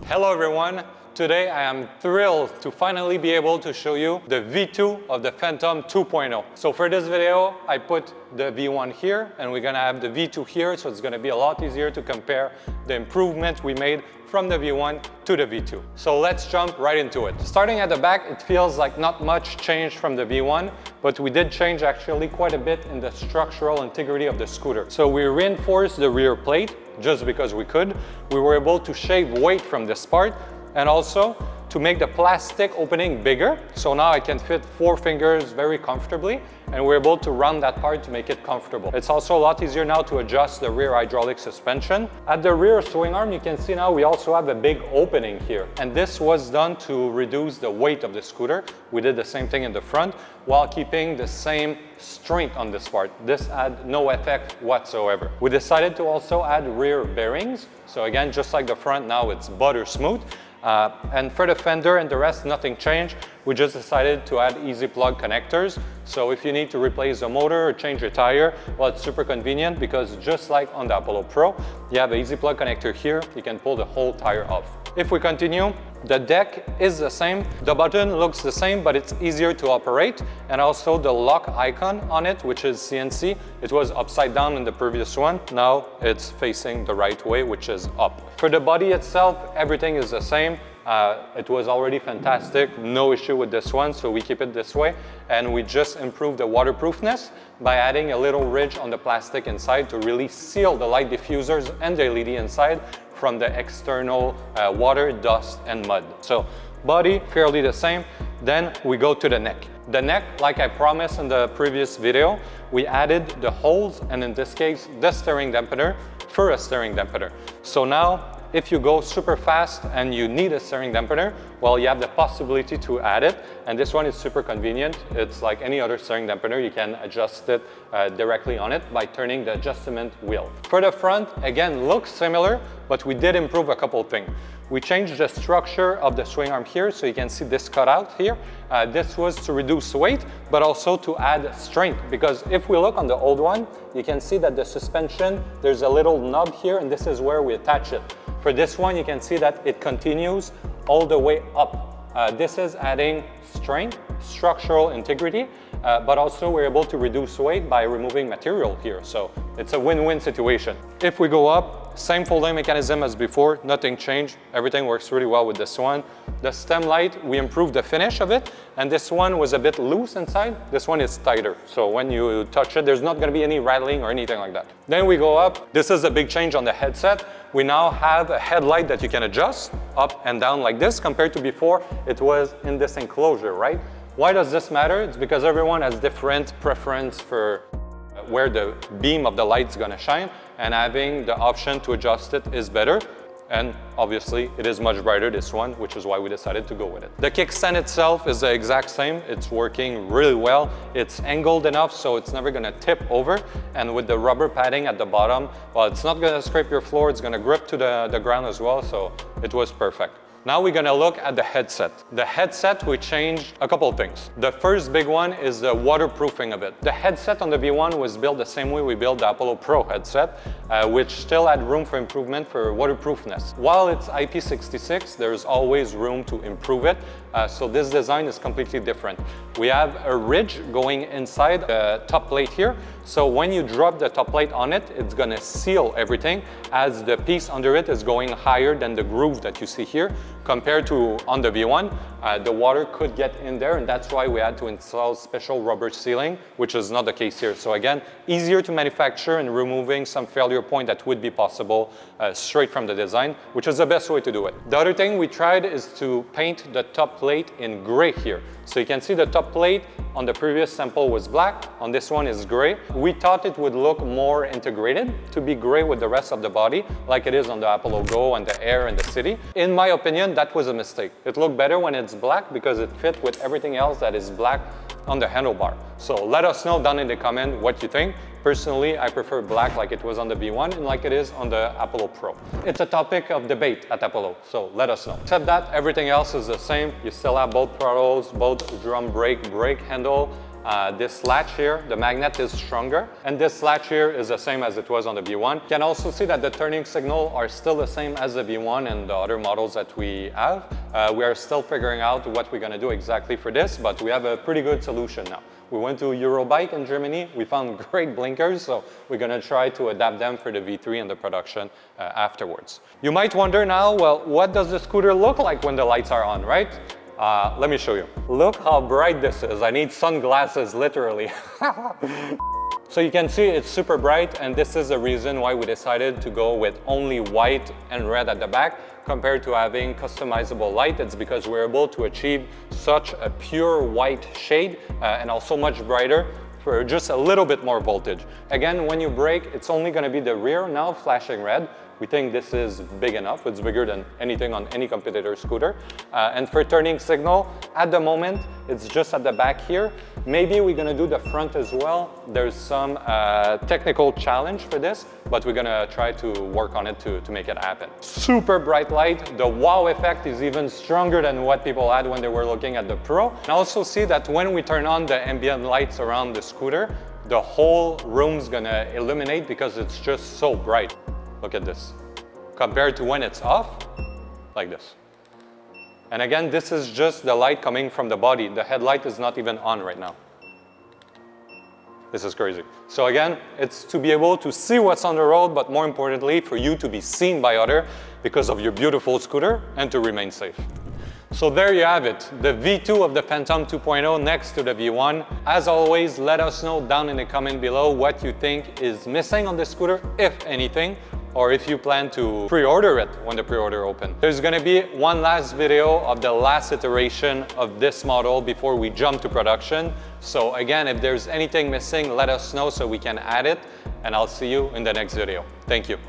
Hello everyone, today I am thrilled to finally be able to show you the V2 of the Phantom 2.0. So for this video, I put the V1 here and we're gonna have the V2 here, so it's gonna be a lot easier to compare the improvement we made from the V1 to the V2. So let's jump right into it. Starting at the back, it feels like not much changed from the V1, but we did change actually quite a bit in the structural integrity of the scooter. So we reinforced the rear plate just because we could. We were able to shave weight from this part and also to make the plastic opening bigger. So now I can fit 4 fingers very comfortably, and we're able to round that part to make it comfortable. It's also a lot easier now to adjust the rear hydraulic suspension. At the rear swing arm, you can see now we also have a big opening here. And this was done to reduce the weight of the scooter. We did the same thing in the front while keeping the same strength on this part. This had no effect whatsoever. We decided to also add rear bearings. So again, just like the front, now it's butter smooth. And for the fender and the rest, nothing changed. We just decided to add easy plug connectors. So if you need to replace the motor or change your tire, well, it's super convenient because just like on the Apollo Pro, you have an easy plug connector here. You can pull the whole tire off. If we continue, the deck is the same. The button looks the same, but it's easier to operate. And also the lock icon on it, which is CNC, it was upside down in the previous one. Now it's facing the right way, which is up. For the body itself, everything is the same. It was already fantastic, no issue with this one, so we keep it this way. And we just improved the waterproofness by adding a little ridge on the plastic inside to really seal the light diffusers and the LED inside from the external water, dust, and mud. So body, fairly the same. Then we go to the neck. The neck, like I promised in the previous video, we added the holes, and in this case, the steering dampener for a steering dampener. So now, if you go super fast and you need a steering dampener, well, you have the possibility to add it. And this one is super convenient. It's like any other steering dampener. You can adjust it directly on it by turning the adjustment wheel. For the front, again, looks similar, but we did improve a couple of things. We changed the structure of the swing arm here, so you can see this cutout here. This was to reduce weight, but also to add strength, because if we look on the old one, you can see that the suspension, there's a little knob here, and this is where we attach it. For this one, you can see that it continues all the way up. This is adding strength, structural integrity, but also we're able to reduce weight by removing material here. So it's a win-win situation. If we go up, same folding mechanism as before, nothing changed. Everything works really well with this one. The stem light, we improved the finish of it, and this one was a bit loose inside. This one is tighter, so when you touch it, there's not gonna be any rattling or anything like that. Then we go up. This is a big change on the headset. We now have a headlight that you can adjust up and down like this, compared to before, it was in this enclosure, right? Why does this matter? It's because everyone has different preference for where the beam of the light is gonna shine, and having the option to adjust it is better. And obviously it is much brighter, this one, which is why we decided to go with it. The kickstand itself is the exact same. It's working really well. It's angled enough so it's never gonna tip over. And with the rubber padding at the bottom, well, it's not gonna scrape your floor, it's gonna grip to the ground as well, so it was perfect. Now we're gonna look at the headset. The headset, we changed a couple of things. The first big one is the waterproofing of it. The headset on the V1 was built the same way we built the Apollo Pro headset, which still had room for improvement for waterproofness. While it's IP66, there's always room to improve it. So this design is completely different. We have a ridge going inside the top plate here. So when you drop the top plate on it, it's gonna seal everything, as the piece under it is going higher than the groove that you see here. Compared to on the V1, the water could get in there, and that's why we had to install special rubber sealing, which is not the case here. So again, easier to manufacture and removing some failure point that would be possible straight from the design, which is the best way to do it. The other thing we tried is to paint the top plate in gray here. So you can see the top plate on the previous sample was black, on this one is gray. We thought it would look more integrated to be gray with the rest of the body, like it is on the Apollo Go and the Air and the City. In my opinion, that was a mistake. It looked better when it's black because it fit with everything else that is black on the handlebar. So let us know down in the comment what you think. Personally, I prefer black like it was on the V1 and like it is on the Apollo Pro. It's a topic of debate at Apollo, so let us know. Except that, everything else is the same. You still have both throttles, both drum brake handle. this latch here, the magnet is stronger, and this latch here is the same as it was on the V1. You can also see that the turning signal are still the same as the V1 and the other models that we have. We are still figuring out what we're going to do exactly for this, but we have a pretty good solution now. We went to Eurobike in Germany, we found great blinkers, so we're going to try to adapt them for the V3 and the production afterwards. You might wonder now, well, what does the scooter look like when the lights are on, right? Let me show you. Look how bright this is. I need sunglasses, literally. So you can see it's super bright, and this is the reason why we decided to go with only white and red at the back compared to having customizable light. It's because we're able to achieve such a pure white shade and also much brighter for just a little bit more voltage. Again, when you brake, it's only going to be the rear now flashing red. We think this is big enough. It's bigger than anything on any competitor scooter. And for turning signal, at the moment, it's just at the back here. Maybe we're gonna do the front as well. There's some technical challenge for this, but we're gonna try to work on it to make it happen. Super bright light. The wow effect is even stronger than what people had when they were looking at the Pro. And also see that when we turn on the ambient lights around the scooter, the whole room's gonna illuminate because it's just so bright. Look at this, compared to when it's off, like this. And again, this is just the light coming from the body. The headlight is not even on right now. This is crazy. So again, it's to be able to see what's on the road, but more importantly, for you to be seen by others because of your beautiful scooter and to remain safe. So there you have it, the V2 of the Phantom 2.0 next to the V1. As always, let us know down in the comment below what you think is missing on the scooter, if anything, or if you plan to pre-order it when the pre-order opens. There's gonna be one last video of the last iteration of this model before we jump to production. So again, if there's anything missing, let us know so we can add it, and I'll see you in the next video. Thank you.